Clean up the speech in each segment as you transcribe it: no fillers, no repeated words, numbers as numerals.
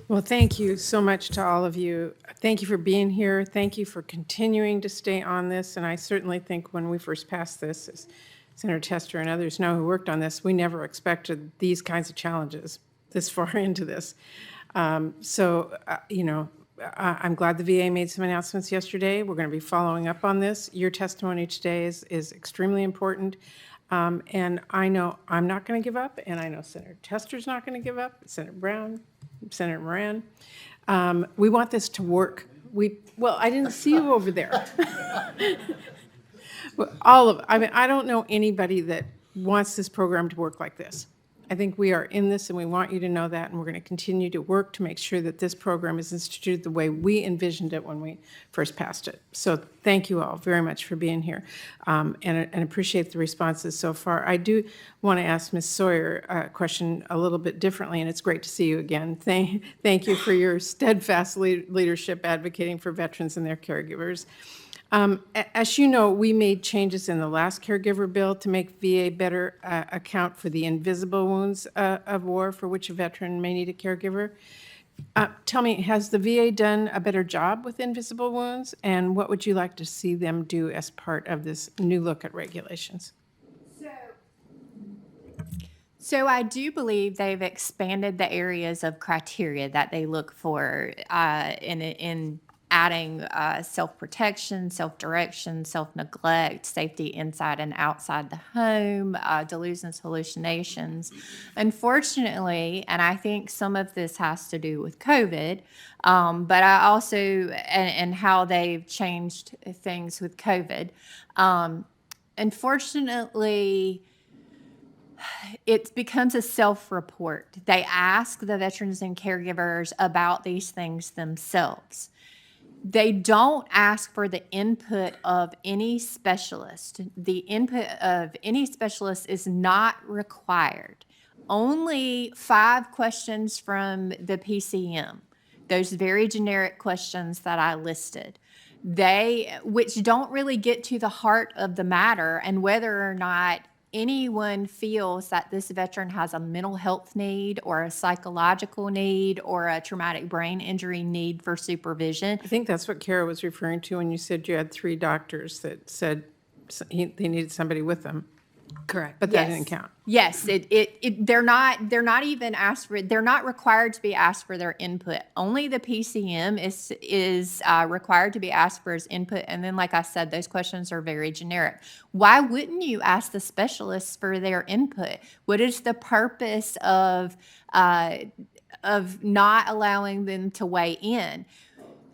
Well, thank you so much to all of you. Thank you for being here. Thank you for continuing to stay on this. And I certainly think when we first passed this, as Senator Tester and others know who worked on this, we never expected these kinds of challenges this far into this. I'm glad the VA made some announcements yesterday. We're going to be following up on this. Your testimony today is extremely important. And I know I'm not going to give up, and I know Senator Tester's not going to give up, Senator Brown, Senator Moran. We want this to work. Well, I didn't see you over there. I don't know anybody that wants this program to work like this. I think we are in this, and we want you to know that, and we're going to continue to work to make sure that this program is instituted the way we envisioned it when we first passed it. So thank you all very much for being here, and appreciate the responses so far. I do want to ask Ms. Sawyer a question a little bit differently, and it's great to see you again. Thank you for your steadfast leadership advocating for veterans and their caregivers. As you know, we made changes in the last caregiver bill to make VA better account for the invisible wounds of war for which a veteran may need a caregiver. Tell me, has the VA done a better job with invisible wounds? And what would you like to see them do as part of this new look at regulations? So I do believe they've expanded the areas of criteria that they look for in adding self-protection, self-direction, self-neglect, safety inside and outside the home, delusions, hallucinations. Unfortunately, and I think some of this has to do with COVID, but I also, and how they've changed things with COVID. Unfortunately, it becomes a self-report. They ask the veterans and caregivers about these things themselves. They don't ask for the input of any specialist. The input of any specialist is not required. Only 5 questions from the PCM, those very generic questions that I listed, which don't really get to the heart of the matter and whether or not anyone feels that this veteran has a mental health need or a psychological need or a traumatic brain injury need for supervision. I think that's what Kara was referring to when you said you had 3 doctors that said they needed somebody with them. Correct. But that didn't count. Yes, they're not even asked for. They're not required to be asked for their input. Only the PCM is required to be asked for his input. And then, like I said, those questions are very generic. Why wouldn't you ask the specialists for their input? What is the purpose of not allowing them to weigh in?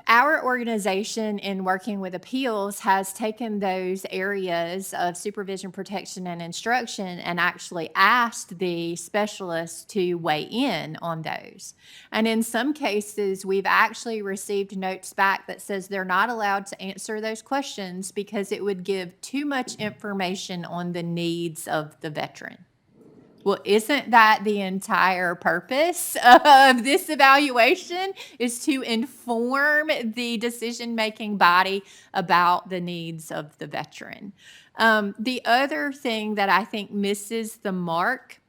Our organization, in working with appeals, has taken those areas of supervision, protection, and instruction and actually asked the specialists to weigh in on those. And in some cases, we've actually received notes back that says they're not allowed to answer those questions because it would give too much information on the needs of the veteran. Well, isn't that the entire purpose of this evaluation, is to inform the decision-making body about the needs of the veteran? The other thing that I think misses the mark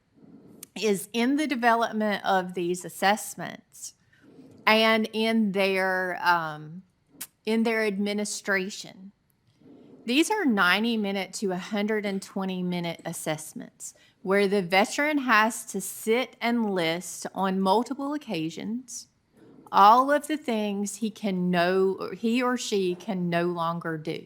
is in the development of these assessments and in their administration. These are 90-minute to 120-minute assessments where the veteran has to sit and list on multiple occasions all of the things he or she can no longer do.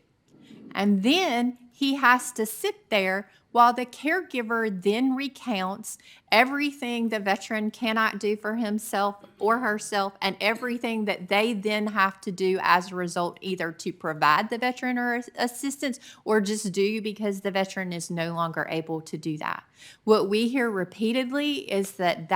And then he has to sit there while the caregiver then recounts everything the veteran cannot do for himself or herself and everything that they then have to do as a result, either to provide the veteran or assistance or just do because the veteran is no longer able to do that. What we hear repeatedly is that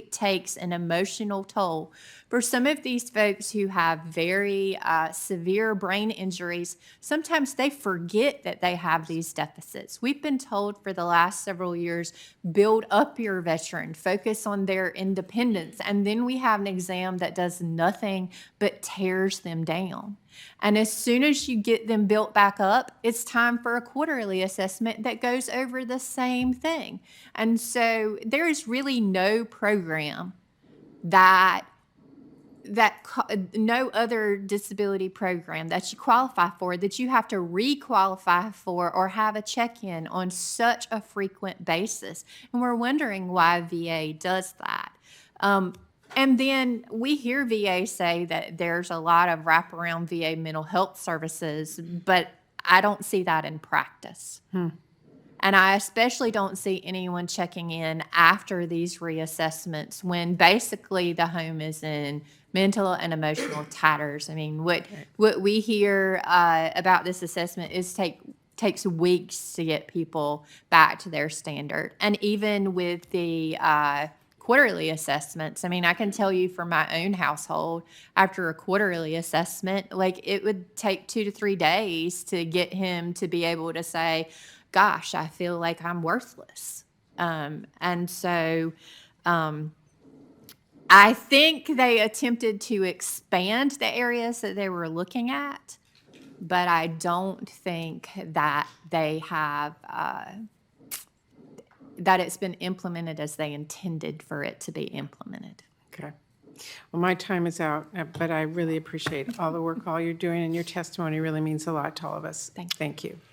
takes an emotional toll. For some of these folks who have very severe brain injuries, sometimes they forget that they have these deficits. We've been told for the last several years, build up your veteran, focus on their independence, and then we have an exam that does nothing but tears them down. And as soon as you get them built back up, it's time for a quarterly assessment that goes over the same thing. And so there is really no program that no other disability program that you qualify for that you have to re-qualify for or have a check-in on such a frequent basis. And we're wondering why VA does that. And then we hear VA say that there's a lot of wraparound VA mental health services, but I don't see that in practice. And I especially don't see anyone checking in after these reassessments when basically the home is in mental and emotional tatters. I mean, what we hear about this assessment is takes weeks to get people back to their standard. And even with the quarterly assessments, I mean, I can tell you from my own household, after a quarterly assessment, like it would take 2 to 3 days to get him to be able to say, gosh, I feel like I'm worthless. And so I think they attempted to expand the areas that they were looking at, but I don't think that they have, that it's been implemented as they intended for it to be implemented. Okay. Well, my time is out, but I really appreciate all the work all you're doing, and your testimony really means a lot to all of us. Thank you. Thank you.